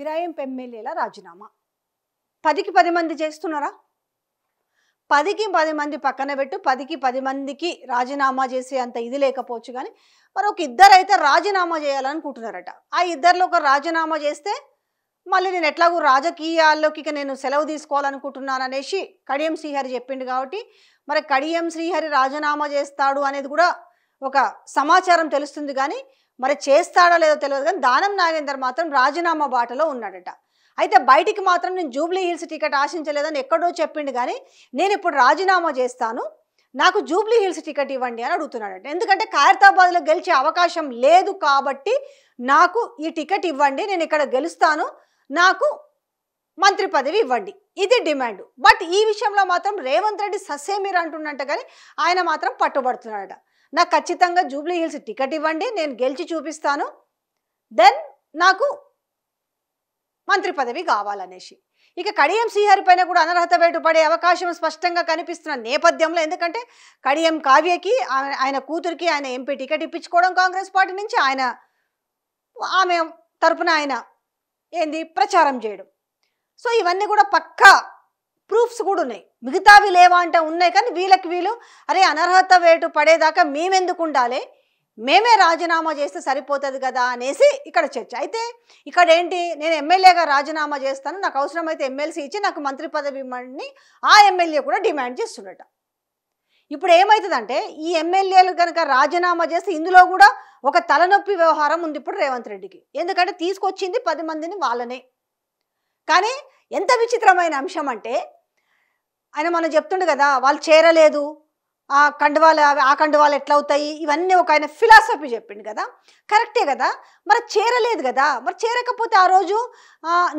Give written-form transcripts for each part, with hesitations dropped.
ఫిరాయింపు ఎమ్మెల్యేల రాజీనామా 10కి 10 మంది చేస్తున్నారా? 10కి 10 మంది పక్కన పెట్టు, 10కి 10 మందికి రాజీనామా చేసే అంత ఇది లేకపోవచ్చు కానీ మరి ఒక ఇద్దరైతే రాజీనామా చేయాలనుకుంటున్నారట. ఆ ఇద్దరిలో ఒక రాజీనామా చేస్తే మళ్ళీ నేను ఎట్లాగూ రాజకీయాల్లోకి ఇక నేను సెలవు తీసుకోవాలనుకుంటున్నాను అనేసి కడియం శ్రీహరి చెప్పిండు. కాబట్టి మరి కడియం శ్రీహరి రాజీనామా చేస్తాడు అనేది కూడా ఒక సమాచారం తెలుస్తుంది కానీ మరి చేస్తాడో లేదో తెలియదు. కానీ దానం నాగేందర్ మాత్రం రాజీనామా బాటలో ఉన్నాడట. అయితే బయటికి మాత్రం నేను జూబ్లీ హిల్స్ టికెట్ ఆశించలేదని ఎక్కడో చెప్పిండు కానీ నేను ఇప్పుడు రాజీనామా చేస్తాను, నాకు జూబ్లీ హిల్స్ టికెట్ ఇవ్వండి అని అడుగుతున్నాడట. ఎందుకంటే ఖైరతాబాద్లో గెలిచే అవకాశం లేదు కాబట్టి నాకు ఈ టికెట్ ఇవ్వండి, నేను ఇక్కడ గెలుస్తాను, నాకు మంత్రి పదవి ఇవ్వండి, ఇది డిమాండ్. బట్ ఈ విషయంలో మాత్రం రేవంత్ రెడ్డి ససేమీర్ అంటున్నట్ట కానీ ఆయన మాత్రం పట్టుబడుతున్నాడట. నాకు ఖచ్చితంగా జూబ్లీ హిల్స్ టికెట్ ఇవ్వండి, నేను గెలిచి చూపిస్తాను, దెన్ నాకు మంత్రి పదవి కావాలనేసి. ఇక కడియం శ్రీహరి పైన కూడా అనర్హత వేటు పడే అవకాశం స్పష్టంగా కనిపిస్తున్న నేపథ్యంలో, ఎందుకంటే కడియం కావ్యకి ఆయన కూతురికి ఆయన ఎంపీ టికెట్ ఇప్పించుకోవడం కాంగ్రెస్ పార్టీ నుంచి, ఆమె తరపున ఆయన ఏంది ప్రచారం చేయడం. సో ఇవన్నీ కూడా పక్కా ప్రూఫ్స్ కూడా ఉన్నాయి. మిగతావి లేవా అంటే ఉన్నాయి, కానీ వీళ్ళు అరే అనర్హత వేటు పడేదాకా మేమెందుకు ఉండాలి, మేమే రాజీనామా చేస్తే సరిపోతుంది కదా అనేసి ఇక్కడ చర్చ. అయితే ఇక్కడ ఏంటి, నేను ఎమ్మెల్యేగా రాజీనామా చేస్తాను, నాకు అవసరమైతే ఎమ్మెల్సీ ఇచ్చి నాకు మంత్రి పదవి ఇవ్వమని ఆ ఎమ్మెల్యే కూడా డిమాండ్ చేస్తున్నట. ఇప్పుడు ఏమవుతుందంటే ఈ ఎమ్మెల్యేలు కనుక రాజీనామా చేస్తే ఇందులో కూడా ఒక తలనొప్పి వ్యవహారం ఉంది ఇప్పుడు రేవంత్ రెడ్డికి. ఎందుకంటే తీసుకొచ్చింది 10 మందిని వాళ్ళనే. కానీ ఎంత విచిత్రమైన అంశం అంటే ఆయన మనం చెప్తుండే కదా, వాళ్ళు చేరలేదు, ఆ కండువాలు ఎట్లా అవుతాయి, ఇవన్నీ ఒక ఆయన ఫిలాసఫీ చెప్పిండు కదా, కరెక్టే కదా. మరి చేరలేదు కదా, మరి చేరకపోతే ఆ రోజు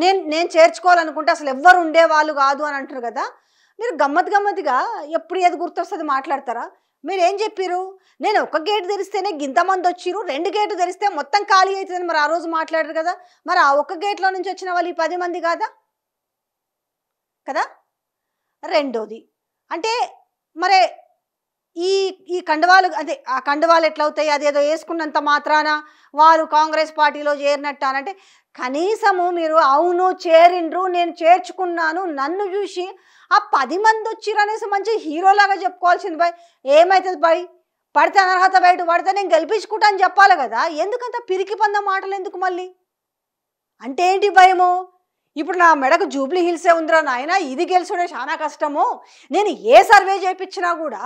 నేను చేర్చుకోవాలనుకుంటే అసలు ఎవ్వరు ఉండేవాళ్ళు కాదు అని అంటారు కదా. మీరు గమ్మత్తుగా ఎప్పుడు ఏది గుర్తొస్తుంది మాట్లాడతారా? మీరు ఏం చెప్పారు, నేను ఒక గేటు తెరిస్తేనే ఇంతమంది వచ్చిరు, 2 గేట్లు తెరిస్తే మొత్తం ఖాళీ అవుతుందని మరి ఆ రోజు మాట్లాడారు కదా. మరి ఆ ఒక్క గేట్లో నుంచి వచ్చిన వాళ్ళు ఈ 10 మంది కాదా కదా. రెండోది అంటే మరి ఈ కండువాలు అదే ఆ కండువాలు ఎట్లా అవుతాయి, అదేదో వేసుకున్నంత మాత్రాన వారు కాంగ్రెస్ పార్టీలో చేరినట్టు అనంటే కనీసము మీరు అవును చేరిండ్రు, నేను చేర్చుకున్నాను, నన్ను చూసి ఆ 10 మంది వచ్చిర్రు అనేసి మంచి హీరోలాగా చెప్పుకోవాల్సింది. బాయ్ ఏమవుతుంది బాయ్, పడితే అనర్హత బయట పడితే నేను గెలిపించుకుంటా అని చెప్పాలి కదా. ఎందుకంత పిరికి పంద మాటలు ఎందుకు మళ్ళీ? అంటే ఏంటి భయము, ఇప్పుడు నా మెడకు జూబ్లీ హిల్సే ఉందిరా నాయన, ఇది గెలుచుడే చాలా కష్టము, నేను ఏ సర్వే చేయించినా కూడా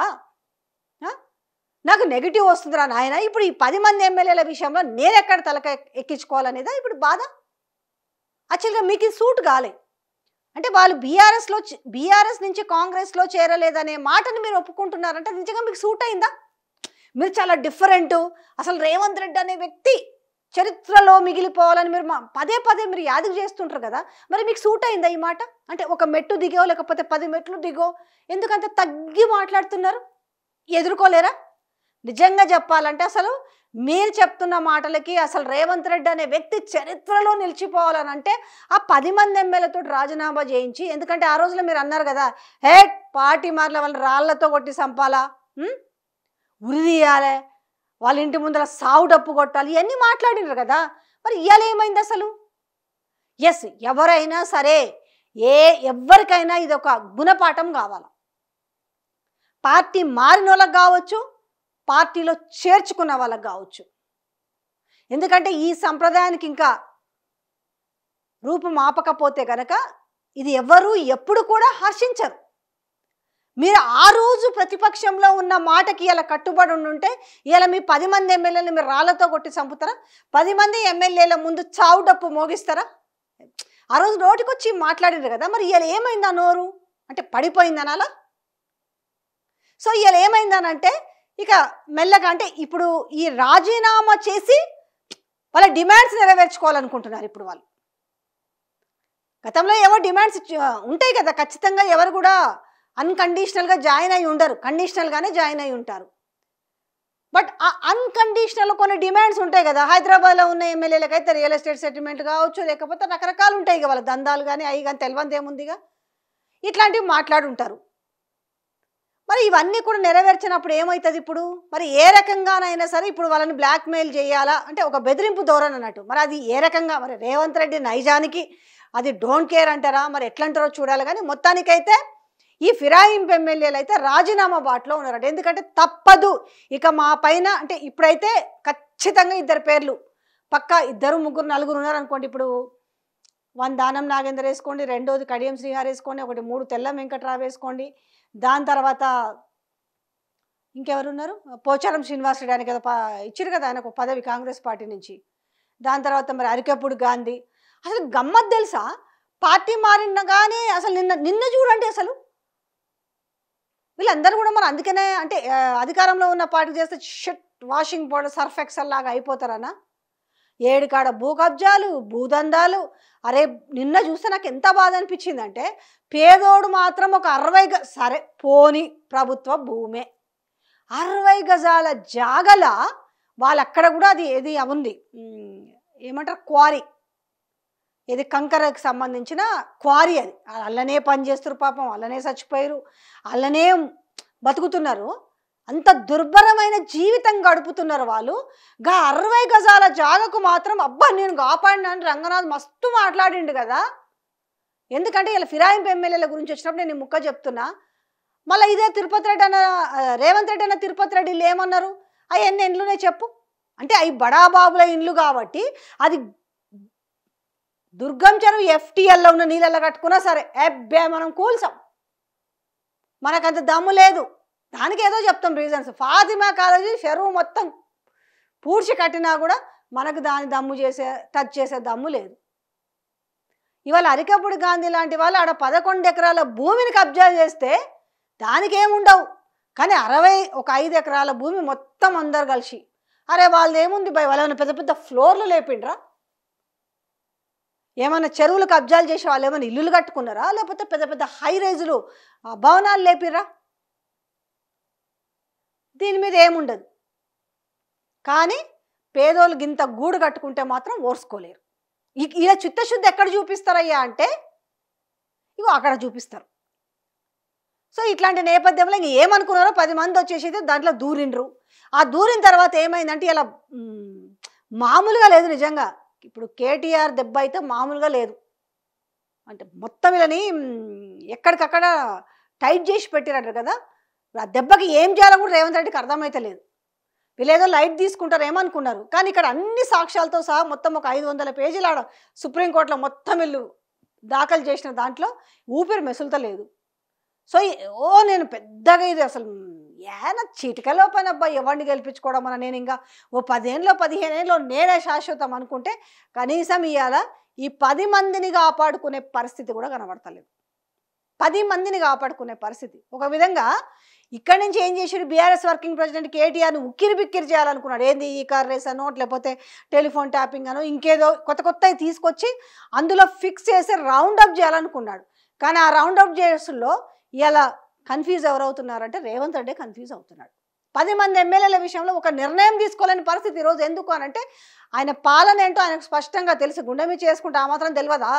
నాకు నెగిటివ్ వస్తుందిరా నాయన, ఇప్పుడు ఈ 10 మంది ఎమ్మెల్యేల విషయంలో నేను ఎక్కడ తలక ఎక్కించుకోవాలనేదా ఇప్పుడు బాధ. యాక్చువల్గా మీకు ఇది సూట్ కాలే అంటే వాళ్ళు బీఆర్ఎస్ నుంచి కాంగ్రెస్లో చేరలేదనే మాటని మీరు ఒప్పుకుంటున్నారంటే నిజంగా మీకు సూట్ అయిందా? మీరు చాలా డిఫరెంట్, అసలు రేవంత్ రెడ్డి అనే వ్యక్తి చరిత్రలో మిగిలిపోవాలని మీరు పదే మీరు యాదకు చేస్తుంటారు కదా. మరి మీకు సూట్ అయిందా ఈ మాట? అంటే ఒక మెట్టు దిగో లేకపోతే 10 మెట్లు దిగో ఎందుకంత తగ్గి మాట్లాడుతున్నారు? ఎదుర్కోలేరా? నిజంగా చెప్పాలంటే అసలు మీరు చెప్తున్న మాటలకి అసలు రేవంత్ రెడ్డి అనే వ్యక్తి చరిత్రలో నిలిచిపోవాలని అంటే ఆ 10 మంది ఎమ్మెల్యేతో రాజీనామా చేయించి, ఎందుకంటే ఆ రోజులో మీరు అన్నారు కదా, హే పార్టీ మార్ల వాళ్ళని రాళ్లతో కొట్టి చంపాలా, ఉరి తీయాలి, వాళ్ళ ఇంటి ముందర సావు డప్పు కొట్టాలి, ఇవన్నీ మాట్లాడినారు కదా. మరి ఇవాళ ఏమైంది అసలు? ఎస్, ఎవరైనా సరే ఎవరికైనా ఇది ఒక గుణపాఠం కావాలి. పార్టీ మారిన వాళ్ళకి కావచ్చు, పార్టీలో చేర్చుకున్న వాళ్ళకి కావచ్చు. ఎందుకంటే ఈ సంప్రదాయానికి ఇంకా రూపం ఆపకపోతే కనుక ఇది ఎవరు ఎప్పుడు కూడా హర్షించరు. మీరు ఆ రోజు ప్రతిపక్షంలో ఉన్న మాటకి ఇలా కట్టుబడి ఉండుంటే ఇలా మీ 10 మంది ఎమ్మెల్యేలు మీరు రాళ్లతో కొట్టి చంపుతారా? 10 మంది ఎమ్మెల్యేల ముందు చావు డప్పు మోగిస్తారా? ఆ రోజు నోటికొచ్చి మాట్లాడారు కదా. మరి ఇలా ఏమైందా నోరు అంటే పడిపోయిందనాలా? సో ఇలా ఏమైందనంటే ఇక మెల్లగా అంటే ఇప్పుడు ఈ రాజీనామా చేసి వాళ్ళ డిమాండ్స్ నెరవేర్చుకోవాలనుకుంటున్నారు. ఇప్పుడు వాళ్ళు గతంలో ఏవో డిమాండ్స్ ఉంటాయి కదా, ఖచ్చితంగా ఎవరు కూడా అన్కండిషనల్గా జాయిన్ అయి ఉండరు, కండిషనల్గానే జాయిన్ అయి ఉంటారు. బట్ ఆ అన్కండిషనల్ కొన్ని డిమాండ్స్ ఉంటాయి కదా. హైదరాబాద్లో ఉన్న ఎమ్మెల్యేలకు అయితే రియల్ ఎస్టేట్ సెటిల్మెంట్ కావచ్చు, లేకపోతే రకరకాలు ఉంటాయి కదా, వాళ్ళ దందాలు కానీ అవి కానీ తెలియంది ఏముందిగా, ఇట్లాంటివి మాట్లాడుంటారు. మరి ఇవన్నీ కూడా నెరవేర్చినప్పుడు ఏమవుతుంది ఇప్పుడు? మరి ఏ రకంగానైనా సరే ఇప్పుడు వాళ్ళని బ్లాక్మెయిల్ చేయాలా అంటే ఒక బెదిరింపు ధోరణి అన్నట్టు. మరి అది ఏ రకంగా, మరి రేవంత్ రెడ్డి నైజానికి అది డోంట్ కేర్ అంటారా, మరి ఎట్లా అంటారో చూడాలి. కానీ మొత్తానికైతే ఈ ఫిరాయింపు ఎమ్మెల్యేలు అయితే రాజీనామా బాటలో ఉన్నారట. ఎందుకంటే తప్పదు ఇక మా పైన అంటే ఇప్పుడైతే ఖచ్చితంగా ఇద్దరు పేర్లు పక్కా, ఇద్దరు ముగ్గురు నలుగురు ఉన్నారు అనుకోండి. ఇప్పుడు వన్ దానం నాగేందర్ వేసుకోండి, రెండోది కడియం శ్రీహార్ వేసుకోండి, ఒకటి మూడు తెల్లం వెంకట్రావు వేసుకోండి, దాని తర్వాత ఇంకెవరున్నారు, పోచారం శ్రీనివాసరెడ్డి ఆయనకి కదా ఇచ్చారు కదా ఆయనకు పదవి కాంగ్రెస్ పార్టీ నుంచి. దాని తర్వాత మరి అరికప్పుడు గాంధీ. అసలు గమ్మత్ తెలుసా, పార్టీ మారిన కానీ అసలు నిన్న చూడండి అసలు వీళ్ళందరూ కూడా మరి అందుకనే అంటే అధికారంలో ఉన్న పార్టీ చేస్తే shut washing powder Surf Excel లాగా అయిపోతారనా. 7 కాడ భూ కబ్జాలు, భూదందాలు. అరే నిన్న చూస్తే నాకు ఎంత బాధ అనిపించిందంటే, పేదోడు మాత్రం ఒక 60 సరే పోని ప్రభుత్వ భూమే 60 గజాల జాగల వాళ్ళు అక్కడ కూడా అది ఏది ఉంది ఏమంటారు క్వారీ, ఇది కంకరకు సంబంధించిన క్వారీ. అది అల్లనే పని చేస్తారు పాపం, అల్లనే చచ్చిపోయారు, అల్లనే బతుకుతున్నారు. అంత దుర్భరమైన జీవితం గడుపుతున్నారు వాళ్ళు. 60 గజాల జాగకు మాత్రం అబ్బా నేను కాపాడినాను రంగనాథ్ మస్తు మాట్లాడిండు కదా. ఎందుకంటే ఇలా ఫిరాయింపు ఎమ్మెల్యేల గురించి వచ్చినప్పుడు నేను ముక్క చెప్తున్నా. మళ్ళీ ఇదే తిరుపతి రెడ్డి అన్న రేవంత్ రెడ్డి అన్న తిరుపతి రెడ్డి వీళ్ళు ఏమన్నారు, అవి ఎన్ని ఇండ్లునే చెప్పు అంటే అవి బడాబాబుల ఇండ్లు కాబట్టి అది దుర్గం చెరువు ఎఫ్టీఎల్లో ఉన్న నీళ్ళల్లో కట్టుకున్నా సరే ఎబ్బే మనం కూల్సాం, మనకంత దమ్ము లేదు. దానికి ఏదో చెప్తాం రీజన్స్. ఫాతిమా కాలేజీ చెరువు మొత్తం పూడ్చి కట్టినా కూడా మనకు దాని దమ్ము టచ్ చేసే దమ్ము లేదు. ఇవాళ అరికప్పుడు గాంధీ లాంటి వాళ్ళు ఆడ 11 ఎకరాల భూమిని కబ్జా చేస్తే దానికి ఏముండవు. కానీ 5 ఎకరాల భూమి మొత్తం అందరు కలిసి అరే వాళ్ళది ఏముంది భయ్, వాళ్ళేమైనా పెద్ద పెద్ద ఫ్లోర్లు లేపిండ్రా, ఏమైనా చెరువులు కబ్జాలు చేసే వాళ్ళు ఏమైనా ఇల్లులు కట్టుకున్నారా, లేకపోతే పెద్ద పెద్ద హై రైజులు భవనాలు లేపిర్రా, దీని మీద ఏముండదు. కానీ పేదోళ్ళు గింత గూడు కట్టుకుంటే మాత్రం ఓర్చుకోలేరు. ఇలా చిత్తశుద్ధి ఎక్కడ చూపిస్తారయ్యా అంటే ఇగో అక్కడ చూపిస్తారు. సో ఇట్లాంటి నేపథ్యంలో ఇంక ఏమనుకున్నారో 10 మంది వచ్చేసి దాంట్లో దూరిండ్రు. ఆ దూరిన తర్వాత ఏమైందంటే ఇలా మామూలుగా లేదు నిజంగా. ఇప్పుడు కేటీఆర్ దెబ్బ అయితే మామూలుగా లేదు, అంటే మొత్తం వీళ్ళని ఎక్కడికక్కడ టైట్ చేసి పెట్టిరంటారు కదా. ఆ దెబ్బకి ఏం చేయాలో కూడా రేవంత్ రెడ్డికి అర్థమైతే లేదు. వీళ్ళేదో లైట్ తీసుకుంటారు ఏమనుకున్నారు. కానీ ఇక్కడ అన్ని సాక్ష్యాలతో సహా మొత్తం ఒక 500 పేజీలు ఆడ సుప్రీంకోర్టులో మొత్తం వీళ్ళు దాఖలు చేసిన దాంట్లో ఊపిరి మెసులుతలేదు. సో నేను పెద్దగా ఇది అసలు ఏనా చిటికలో పని అబ్బా ఎవరిని గెలిపించుకోవడం అన్న, నేను ఇంకా ఓ 10 ఏళ్ళలో 15 ఏళ్ళలో నేనే శాశ్వతం అనుకుంటే కనీసం ఇవాళ ఈ 10 మందిని కాపాడుకునే పరిస్థితి కూడా కనబడతలేదు. 10 మందిని కాపాడుకునే పరిస్థితి. ఒక విధంగా ఇక్కడి నుంచి ఏం చేశారు, బీఆర్ఎస్ వర్కింగ్ ప్రెసిడెంట్ కేటీఆర్ని ఉక్కిరి బిక్కిరి చేయాలనుకున్నాడు. ఏంది ఈ కార్ రేస్ అనో లేకపోతే టెలిఫోన్ ట్యాపింగ్ అనో ఇంకేదో కొత్తవి తీసుకొచ్చి అందులో ఫిక్స్ చేసి రౌండప్ చేయాలనుకున్నాడు. కానీ ఆ రౌండప్ చేసుల్లో ఇలా కన్ఫ్యూజ్ ఎవరవుతున్నారంటే రేవంత్ రెడ్డి కన్ఫ్యూజ్ అవుతున్నాడు. 10 మంది ఎమ్మెల్యేల విషయంలో ఒక నిర్ణయం తీసుకోలేని పరిస్థితి ఈరోజు. ఎందుకు అనంటే ఆయన పాలన ఏంటో ఆయనకు స్పష్టంగా తెలిసి గుండె మీద చేసుకుంటే ఆ మాత్రం తెలియదా.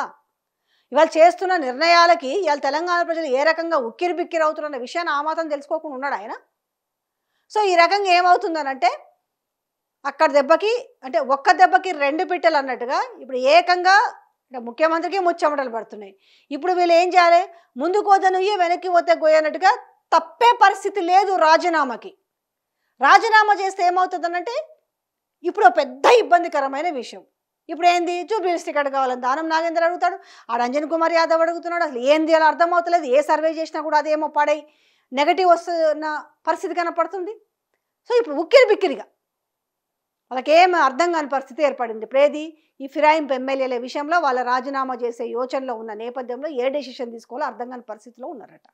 ఇవాళ చేస్తున్న నిర్ణయాలకి ఇవాళ తెలంగాణ ప్రజలు ఏ రకంగా ఉక్కిరి బిక్కిరి అవుతున్న విషయాన్ని ఆ మాత్రం తెలుసుకోకుండా ఉన్నాడు ఆయన. సో ఈ రకంగా ఏమవుతుందనంటే అక్కడ దెబ్బకి అంటే ఒక్క దెబ్బకి 2 పిట్టలు అన్నట్టుగా ఇప్పుడు ఏకంగా ముఖ్యమంత్రికి ముచ్చమటలు పడుతున్నాయి. ఇప్పుడు వీళ్ళు ఏం చేయాలి, ముందుకు పోతే నువ్వు వెనక్కి పోతే గోయన్నట్టుగా తప్పే పరిస్థితి లేదు రాజీనామాకి. రాజీనామా చేస్తే ఏమవుతుందనంటే ఇప్పుడు పెద్ద ఇబ్బందికరమైన విషయం. ఇప్పుడు ఏంది, జూబ్లీహిల్స్ టికెట్ కావాలని దానం నాగేందర్ అడుగుతాడు, ఆడ అంజన్ కుమార్ యాదవ్ అడుగుతున్నాడు. అసలు ఏంది అలా అర్థం అవుతలేదు. ఏ సర్వే చేసినా కూడా అదేమో పడై నెగటివ్ వస్తున్న పరిస్థితి కనపడుతుంది. సో ఇప్పుడు ఉక్కిరి బిక్కిరిగా వాళ్ళకేం అర్థం కాని పరిస్థితి ఏర్పడింది. ఇప్పుడు ఏది ఈ ఫిరాయింపు ఎమ్మెల్యేల విషయంలో వాళ్ళ రాజీనామా చేసే యోచనలో ఉన్న నేపథ్యంలో ఏ డెసిషన్ తీసుకోవాలో అర్థం కాని పరిస్థితిలో ఉన్నారట.